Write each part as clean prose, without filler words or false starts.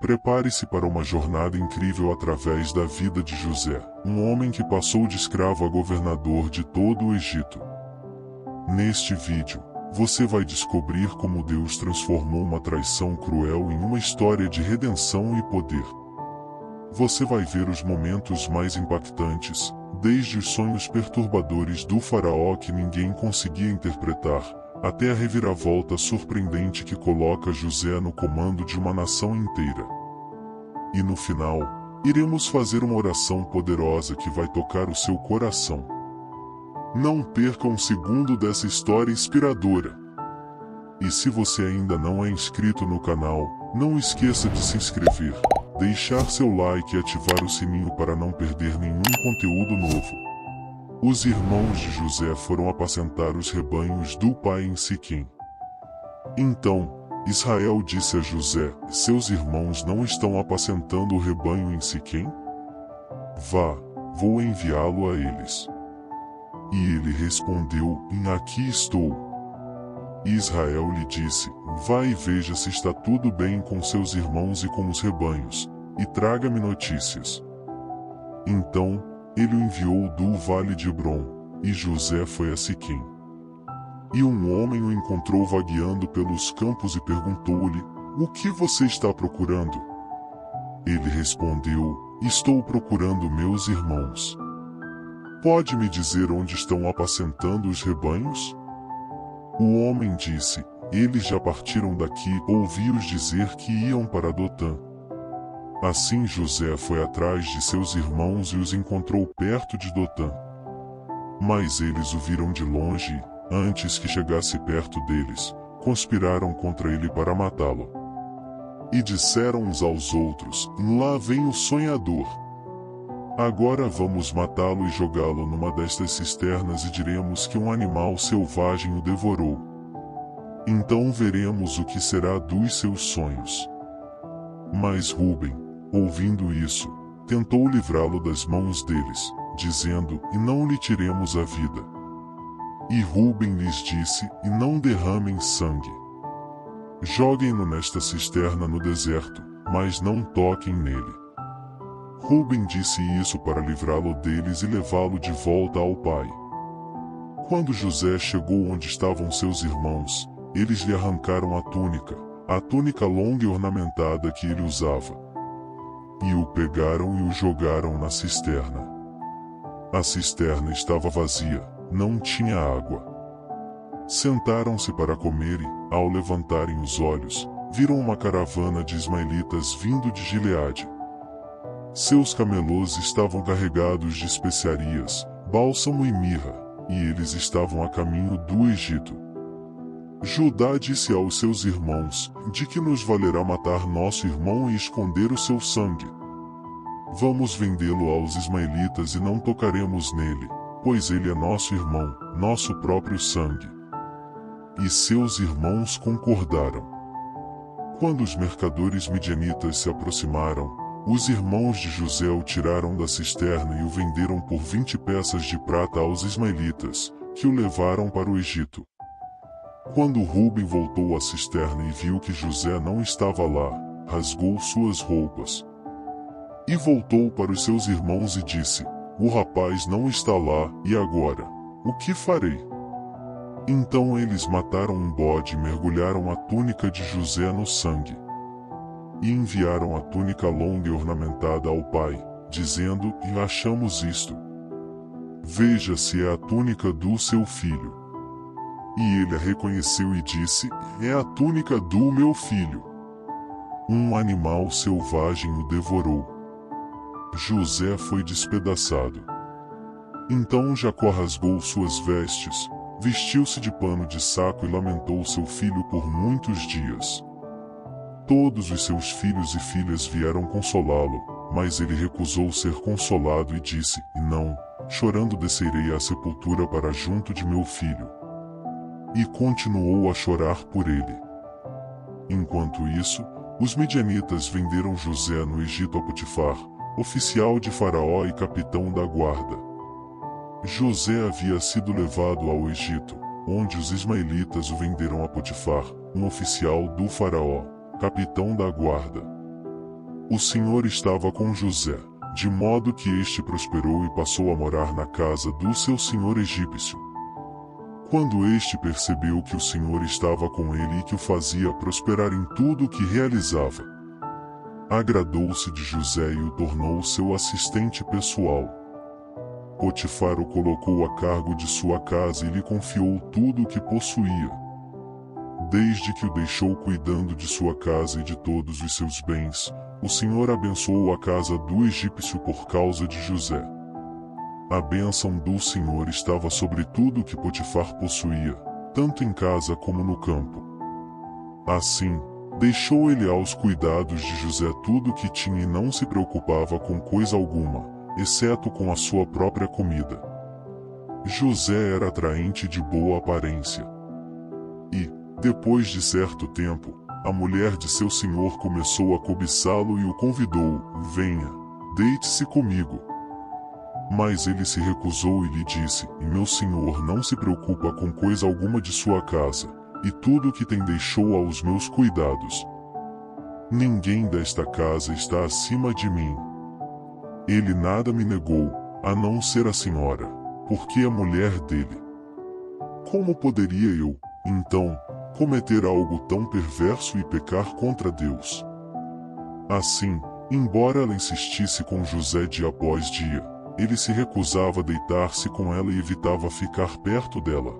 Prepare-se para uma jornada incrível através da vida de José, um homem que passou de escravo a governador de todo o Egito. Neste vídeo, você vai descobrir como Deus transformou uma traição cruel em uma história de redenção e poder. Você vai ver os momentos mais impactantes, desde os sonhos perturbadores do faraó que ninguém conseguia interpretar, até a reviravolta surpreendente que coloca José no comando de uma nação inteira. E no final, iremos fazer uma oração poderosa que vai tocar o seu coração. Não perca um segundo dessa história inspiradora. E se você ainda não é inscrito no canal, não esqueça de se inscrever, deixar seu like e ativar o sininho para não perder nenhum conteúdo novo. Os irmãos de José foram apacentar os rebanhos do pai em Siquém. Então, Israel disse a José: seus irmãos não estão apacentando o rebanho em Siquém? Vá, vou enviá-lo a eles. E ele respondeu: aqui estou. E Israel lhe disse: vá e veja se está tudo bem com seus irmãos e com os rebanhos, e traga-me notícias. Então, ele o enviou do vale de Hebrom, e José foi a Siquém. E um homem o encontrou vagueando pelos campos e perguntou-lhe: o que você está procurando? Ele respondeu: estou procurando meus irmãos. Pode me dizer onde estão apacentando os rebanhos? O homem disse: eles já partiram daqui, ouvi-os dizer que iam para Dotã. Assim José foi atrás de seus irmãos e os encontrou perto de Dotã. Mas eles o viram de longe e, antes que chegasse perto deles, conspiraram contra ele para matá-lo. E disseram uns aos outros: lá vem o sonhador. Agora vamos matá-lo e jogá-lo numa destas cisternas e diremos que um animal selvagem o devorou. Então veremos o que será dos seus sonhos. Mas Rúben, ouvindo isso, tentou livrá-lo das mãos deles, dizendo: e não lhe tiremos a vida. E Rúben lhes disse: e não derramem sangue. Joguem-no nesta cisterna no deserto, mas não toquem nele. Rúben disse isso para livrá-lo deles e levá-lo de volta ao pai. Quando José chegou onde estavam seus irmãos, eles lhe arrancaram a túnica longa e ornamentada que ele usava. E o pegaram e o jogaram na cisterna. A cisterna estava vazia, não tinha água. Sentaram-se para comer e, ao levantarem os olhos, viram uma caravana de ismaelitas vindo de Gileade. Seus camelôs estavam carregados de especiarias, bálsamo e mirra, e eles estavam a caminho do Egito. Judá disse aos seus irmãos: de que nos valerá matar nosso irmão e esconder o seu sangue? Vamos vendê-lo aos ismaelitas e não tocaremos nele, pois ele é nosso irmão, nosso próprio sangue. E seus irmãos concordaram. Quando os mercadores midianitas se aproximaram, os irmãos de José o tiraram da cisterna e o venderam por 20 peças de prata aos ismaelitas, que o levaram para o Egito. Quando Rúben voltou à cisterna e viu que José não estava lá, rasgou suas roupas. E voltou para os seus irmãos e disse: o rapaz não está lá, e agora? O que farei? Então eles mataram um bode e mergulharam a túnica de José no sangue. E enviaram a túnica longa e ornamentada ao pai, dizendo: e achamos isto. Veja se é a túnica do seu filho. E ele a reconheceu e disse: é a túnica do meu filho. Um animal selvagem o devorou. José foi despedaçado. Então Jacó rasgou suas vestes, vestiu-se de pano de saco e lamentou seu filho por muitos dias. Todos os seus filhos e filhas vieram consolá-lo, mas ele recusou ser consolado e disse: não, chorando descerei à sepultura para junto de meu filho. E continuou a chorar por ele. Enquanto isso, os midianitas venderam José no Egito a Potifar, oficial de Faraó e capitão da guarda. José havia sido levado ao Egito, onde os ismaelitas o venderam a Potifar, um oficial do Faraó, capitão da guarda. O Senhor estava com José, de modo que este prosperou e passou a morar na casa do seu senhor egípcio. Quando este percebeu que o Senhor estava com ele e que o fazia prosperar em tudo o que realizava, agradou-se de José e o tornou seu assistente pessoal. Potifar o colocou a cargo de sua casa e lhe confiou tudo o que possuía. Desde que o deixou cuidando de sua casa e de todos os seus bens, o Senhor abençoou a casa do egípcio por causa de José. A bênção do Senhor estava sobre tudo o que Potifar possuía, tanto em casa como no campo. Assim, deixou ele aos cuidados de José tudo o que tinha e não se preocupava com coisa alguma, exceto com a sua própria comida. José era atraente e de boa aparência. E, depois de certo tempo, a mulher de seu senhor começou a cobiçá-lo e o convidou: venha, deite-se comigo. Mas ele se recusou e lhe disse: meu senhor não se preocupa com coisa alguma de sua casa, e tudo o que tem deixou aos meus cuidados. Ninguém desta casa está acima de mim. Ele nada me negou, a não ser a senhora, porque é mulher dele. Como poderia eu, então, cometer algo tão perverso e pecar contra Deus? Assim, embora ela insistisse com José dia após dia, ele se recusava a deitar-se com ela e evitava ficar perto dela.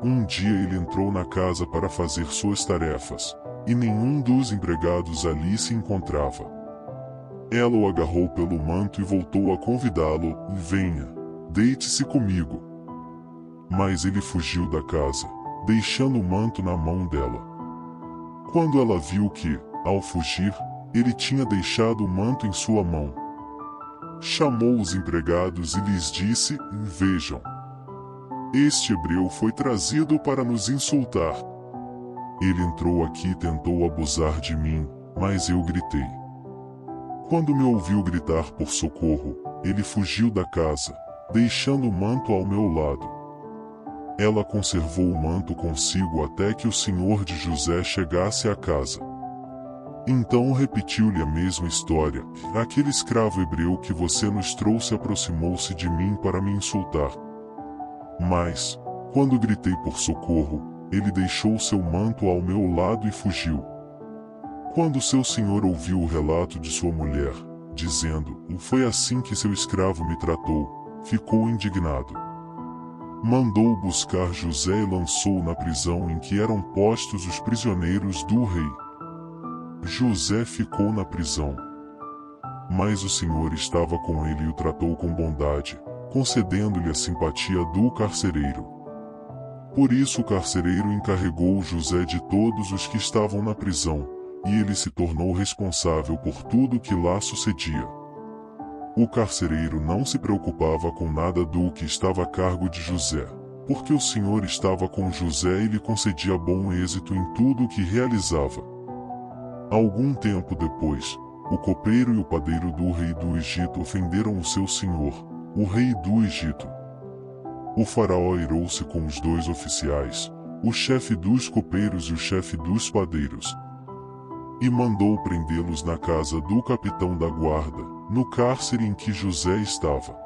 Um dia ele entrou na casa para fazer suas tarefas, e nenhum dos empregados ali se encontrava. Ela o agarrou pelo manto e voltou a convidá-lo: venha, deite-se comigo. Mas ele fugiu da casa, deixando o manto na mão dela. Quando ela viu que, ao fugir, ele tinha deixado o manto em sua mão, chamou os empregados e lhes disse: vejam, este hebreu foi trazido para nos insultar. Ele entrou aqui e tentou abusar de mim, mas eu gritei. Quando me ouviu gritar por socorro, ele fugiu da casa, deixando o manto ao meu lado. Ela conservou o manto consigo até que o senhor de José chegasse à casa. Então repetiu-lhe a mesma história: aquele escravo hebreu que você nos trouxe aproximou-se de mim para me insultar. Mas, quando gritei por socorro, ele deixou seu manto ao meu lado e fugiu. Quando seu senhor ouviu o relato de sua mulher, dizendo: foi assim que seu escravo me tratou, ficou indignado. Mandou buscar José e lançou-o na prisão em que eram postos os prisioneiros do rei. José ficou na prisão. Mas o Senhor estava com ele e o tratou com bondade, concedendo-lhe a simpatia do carcereiro. Por isso o carcereiro encarregou José de todos os que estavam na prisão, e ele se tornou responsável por tudo que lá sucedia. O carcereiro não se preocupava com nada do que estava a cargo de José, porque o Senhor estava com José e lhe concedia bom êxito em tudo o que realizava. Algum tempo depois, o copeiro e o padeiro do rei do Egito ofenderam o seu senhor, o rei do Egito. O faraó irou-se com os dois oficiais, o chefe dos copeiros e o chefe dos padeiros, e mandou prendê-los na casa do capitão da guarda, no cárcere em que José estava.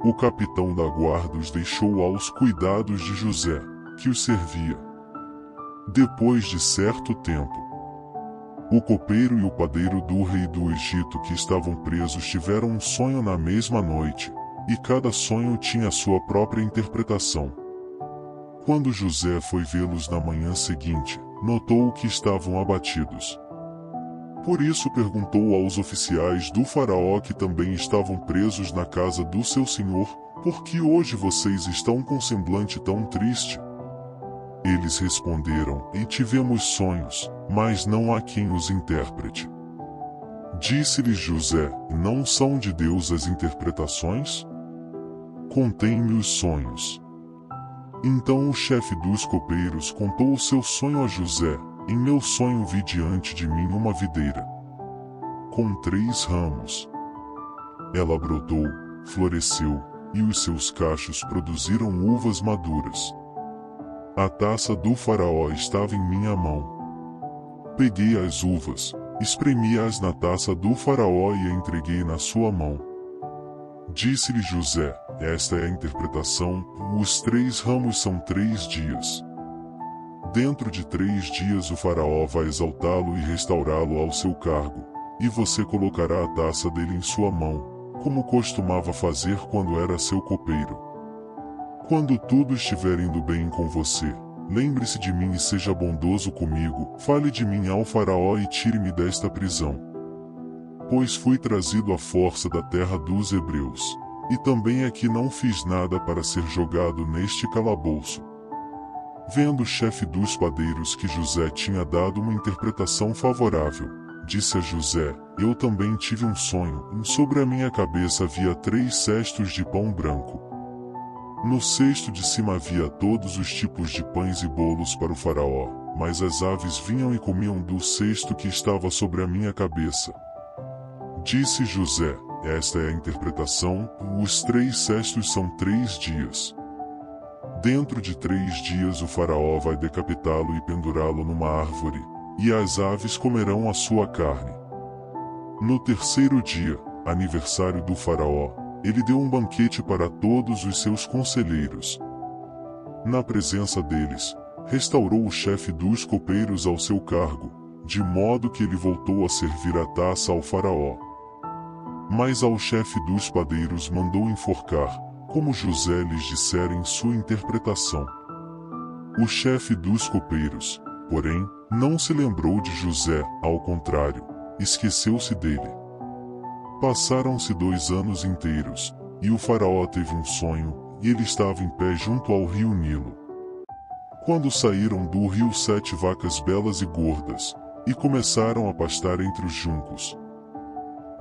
O capitão da guarda os deixou aos cuidados de José, que os servia. Depois de certo tempo, o copeiro e o padeiro do rei do Egito que estavam presos tiveram um sonho na mesma noite, e cada sonho tinha a sua própria interpretação. Quando José foi vê-los na manhã seguinte, notou que estavam abatidos. Por isso perguntou aos oficiais do faraó que também estavam presos na casa do seu senhor: por que hoje vocês estão com semblante tão triste? Eles responderam: tivemos sonhos, mas não há quem os interprete. Disse-lhes José: não são de Deus as interpretações? Contem-me os sonhos. Então o chefe dos copeiros contou o seu sonho a José: em meu sonho vi diante de mim uma videira com 3 ramos. Ela brotou, floresceu, e os seus cachos produziram uvas maduras. A taça do faraó estava em minha mão. Peguei as uvas, espremi-as na taça do faraó e a entreguei na sua mão. Disse-lhe José: esta é a interpretação, os 3 ramos são 3 dias. Dentro de 3 dias o faraó vai exaltá-lo e restaurá-lo ao seu cargo, e você colocará a taça dele em sua mão, como costumava fazer quando era seu copeiro. Quando tudo estiver indo bem com você, lembre-se de mim e seja bondoso comigo, fale de mim ao faraó e tire-me desta prisão. Pois fui trazido à força da terra dos hebreus, e também aqui não fiz nada para ser jogado neste calabouço. Vendo o chefe dos padeiros que José tinha dado uma interpretação favorável, disse a José: eu também tive um sonho, e sobre a minha cabeça havia 3 cestos de pão branco. No cesto de cima havia todos os tipos de pães e bolos para o faraó, mas as aves vinham e comiam do cesto que estava sobre a minha cabeça. Disse José: esta é a interpretação, os 3 cestos são 3 dias. Dentro de 3 dias o faraó vai decapitá-lo e pendurá-lo numa árvore, e as aves comerão a sua carne. No 3º dia, aniversário do faraó, ele deu um banquete para todos os seus conselheiros. Na presença deles, restaurou o chefe dos copeiros ao seu cargo, de modo que ele voltou a servir a taça ao faraó. Mas ao chefe dos padeiros mandou enforcar, como José lhes dissera em sua interpretação. O chefe dos copeiros, porém, não se lembrou de José, ao contrário, esqueceu-se dele. Passaram-se 2 anos inteiros, e o faraó teve um sonho, e ele estava em pé junto ao rio Nilo. Quando saíram do rio 7 vacas belas e gordas, e começaram a pastar entre os juncos.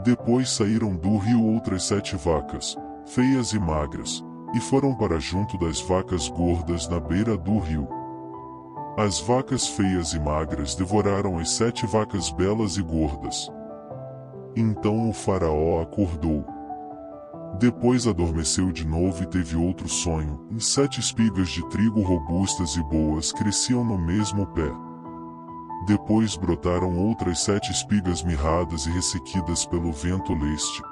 Depois saíram do rio outras 7 vacas, feias e magras, e foram para junto das vacas gordas na beira do rio. As vacas feias e magras devoraram as 7 vacas belas e gordas. Então o faraó acordou. Depois adormeceu de novo e teve outro sonho, e 7 espigas de trigo robustas e boas cresciam no mesmo pé. Depois brotaram outras 7 espigas mirradas e ressequidas pelo vento leste.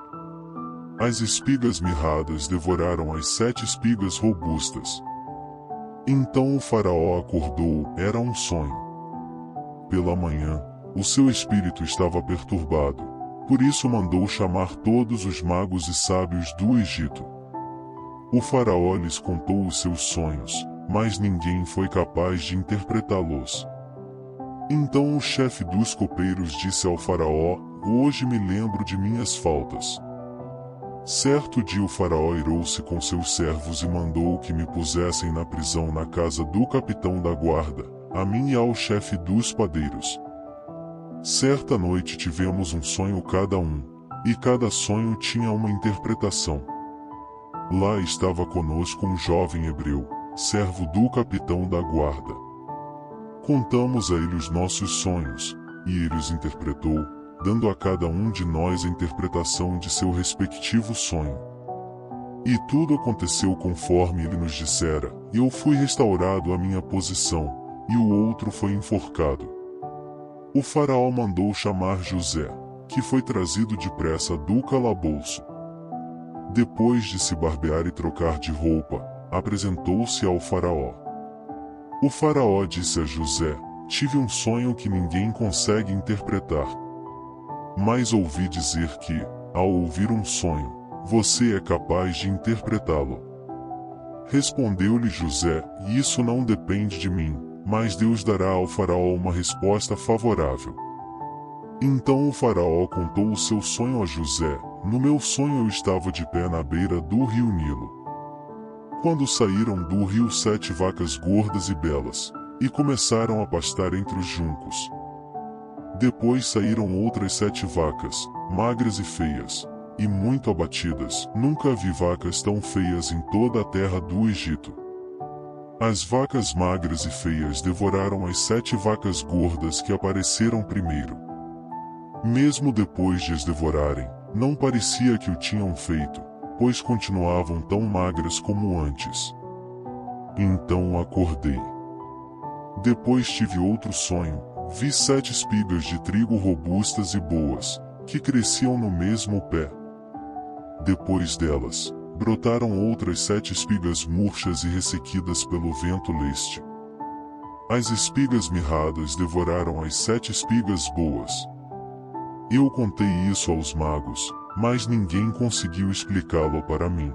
As espigas mirradas devoraram as 7 espigas robustas. Então o faraó acordou, era um sonho. Pela manhã, o seu espírito estava perturbado, por isso mandou chamar todos os magos e sábios do Egito. O faraó lhes contou os seus sonhos, mas ninguém foi capaz de interpretá-los. Então o chefe dos copeiros disse ao faraó: hoje me lembro de minhas faltas. Certo dia o faraó irou-se com seus servos e mandou que me pusessem na prisão na casa do capitão da guarda, a mim e ao chefe dos padeiros. Certa noite tivemos um sonho cada um, e cada sonho tinha uma interpretação. Lá estava conosco um jovem hebreu, servo do capitão da guarda. Contamos a ele os nossos sonhos, e ele os interpretou, dando a cada um de nós a interpretação de seu respectivo sonho. E tudo aconteceu conforme ele nos dissera, e eu fui restaurado à minha posição, e o outro foi enforcado. O faraó mandou chamar José, que foi trazido depressa do calabouço. Depois de se barbear e trocar de roupa, apresentou-se ao faraó. O faraó disse a José: tive um sonho que ninguém consegue interpretar. Mas ouvi dizer que, ao ouvir um sonho, você é capaz de interpretá-lo. Respondeu-lhe José: isso não depende de mim, mas Deus dará ao faraó uma resposta favorável. Então o faraó contou o seu sonho a José: no meu sonho eu estava de pé na beira do rio Nilo. Quando saíram do rio 7 vacas gordas e belas, e começaram a pastar entre os juncos. Depois saíram outras 7 vacas, magras e feias, e muito abatidas. Nunca vi vacas tão feias em toda a terra do Egito. As vacas magras e feias devoraram as 7 vacas gordas que apareceram primeiro. Mesmo depois de as devorarem, não parecia que o tinham feito, pois continuavam tão magras como antes. Então acordei. Depois tive outro sonho, Vi 7 espigas de trigo robustas e boas, que cresciam no mesmo pé. Depois delas, brotaram outras 7 espigas murchas e ressequidas pelo vento leste. As espigas mirradas devoraram as 7 espigas boas. Eu contei isso aos magos, mas ninguém conseguiu explicá-lo para mim.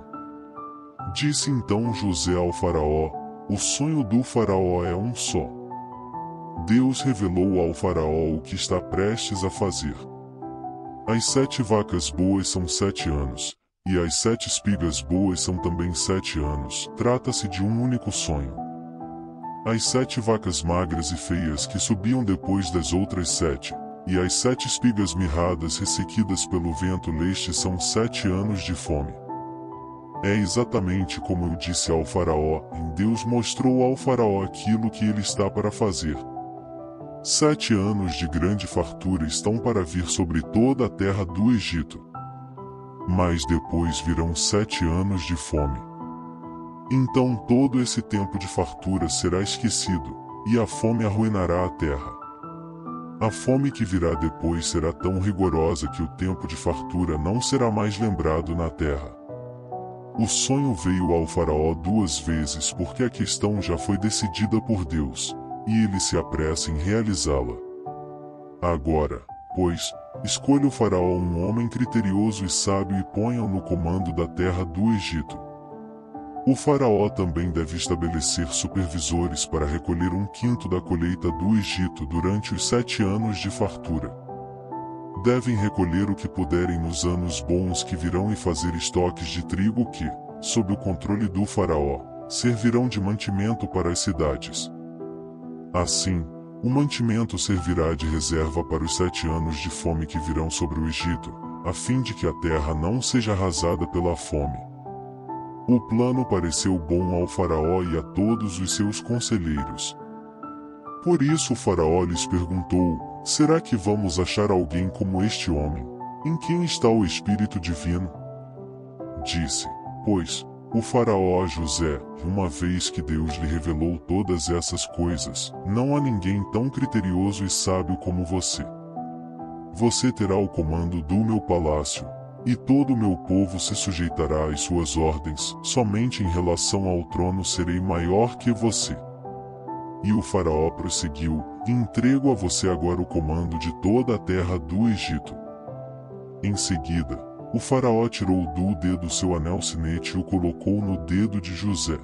Disse então José ao faraó: o sonho do faraó é um só. Deus revelou ao faraó o que está prestes a fazer. As 7 vacas boas são 7 anos, e as 7 espigas boas são também 7 anos. Trata-se de um único sonho. As 7 vacas magras e feias que subiam depois das outras 7, e as 7 espigas mirradas ressequidas pelo vento leste são 7 anos de fome. É exatamente como eu disse ao faraó, e Deus mostrou ao faraó aquilo que ele está para fazer. 7 anos de grande fartura estão para vir sobre toda a terra do Egito. Mas depois virão 7 anos de fome. Então todo esse tempo de fartura será esquecido, e a fome arruinará a terra. A fome que virá depois será tão rigorosa que o tempo de fartura não será mais lembrado na terra. O sonho veio ao faraó 2 vezes porque a questão já foi decidida por Deus, e ele se apressa em realizá-la. Agora, pois, escolha o faraó um homem criterioso e sábio e ponha-o no comando da terra do Egito. O faraó também deve estabelecer supervisores para recolher 1/5 da colheita do Egito durante os 7 anos de fartura. Devem recolher o que puderem nos anos bons que virão e fazer estoques de trigo que, sob o controle do faraó, servirão de mantimento para as cidades. Assim, o mantimento servirá de reserva para os 7 anos de fome que virão sobre o Egito, a fim de que a terra não seja arrasada pela fome. O plano pareceu bom ao faraó e a todos os seus conselheiros. Por isso o faraó lhes perguntou: será que vamos achar alguém como este homem, em quem está o Espírito Divino? Disse, pois, o faraó a José: uma vez que Deus lhe revelou todas essas coisas, não há ninguém tão criterioso e sábio como você. Você terá o comando do meu palácio, e todo o meu povo se sujeitará às suas ordens. Somente em relação ao trono serei maior que você. E o faraó prosseguiu: entrego a você agora o comando de toda a terra do Egito. Em seguida, o faraó tirou do dedo seu anel sinete e o colocou no dedo de José.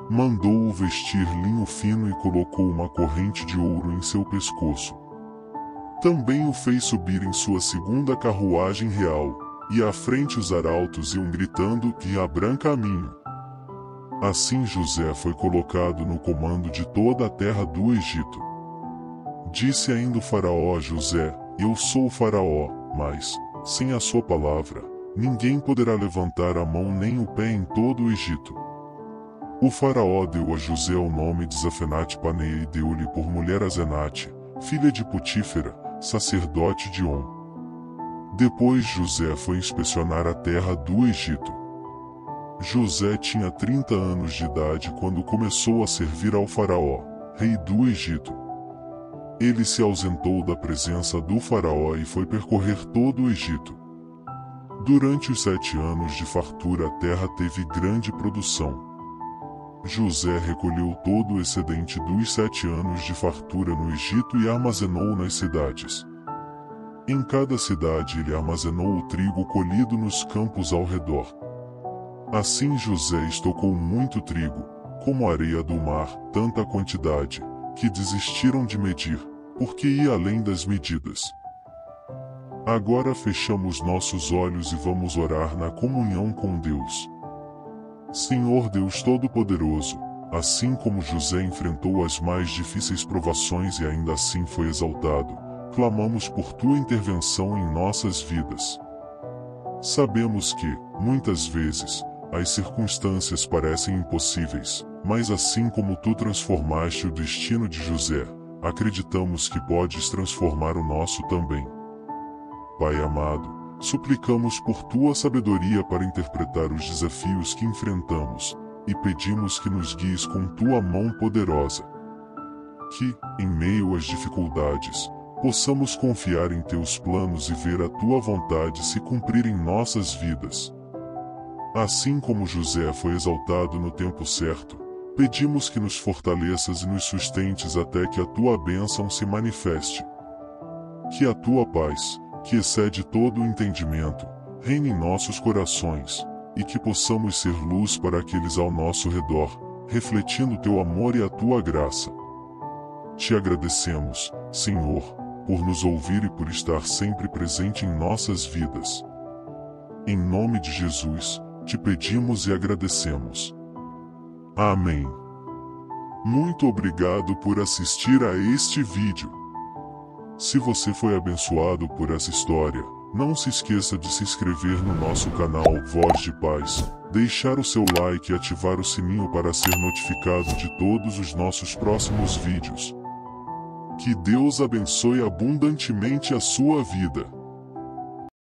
Mandou-o vestir linho fino e colocou uma corrente de ouro em seu pescoço. Também o fez subir em sua segunda carruagem real, e à frente os arautos iam gritando: e abram caminho. Assim José foi colocado no comando de toda a terra do Egito. Disse ainda o faraó a José: eu sou o faraó, mas, sem a sua palavra, ninguém poderá levantar a mão nem o pé em todo o Egito. O faraó deu a José o nome de Zafenate-Paneia e deu-lhe por mulher Asenate, filha de Potífera, sacerdote de On. Depois José foi inspecionar a terra do Egito. José tinha 30 anos de idade quando começou a servir ao faraó, rei do Egito. Ele se ausentou da presença do faraó e foi percorrer todo o Egito. Durante os 7 anos de fartura a terra teve grande produção. José recolheu todo o excedente dos 7 anos de fartura no Egito e armazenou nas cidades. Em cada cidade ele armazenou o trigo colhido nos campos ao redor. Assim José estocou muito trigo, como a areia do mar, tanta quantidade, que desistiram de medir, porque ia além das medidas. Agora fechamos nossos olhos e vamos orar na comunhão com Deus. Senhor Deus Todo-Poderoso, assim como José enfrentou as mais difíceis provações e ainda assim foi exaltado, clamamos por tua intervenção em nossas vidas. Sabemos que, muitas vezes, as circunstâncias parecem impossíveis, mas assim como tu transformaste o destino de José, acreditamos que podes transformar o nosso também. Pai amado, suplicamos por tua sabedoria para interpretar os desafios que enfrentamos, e pedimos que nos guies com tua mão poderosa. que, em meio às dificuldades, possamos confiar em teus planos e ver a tua vontade se cumprir em nossas vidas. Assim como José foi exaltado no tempo certo, pedimos que nos fortaleças e nos sustentes até que a tua bênção se manifeste. Que a tua paz, que excede todo o entendimento, reine em nossos corações, e que possamos ser luz para aqueles ao nosso redor, refletindo teu amor e a tua graça. Te agradecemos, Senhor, por nos ouvir e por estar sempre presente em nossas vidas. Em nome de Jesus, te pedimos e agradecemos. Amém. Muito obrigado por assistir a este vídeo. Se você foi abençoado por essa história, não se esqueça de se inscrever no nosso canal Voz de Paz, deixar o seu like e ativar o sininho para ser notificado de todos os nossos próximos vídeos. Que Deus abençoe abundantemente a sua vida.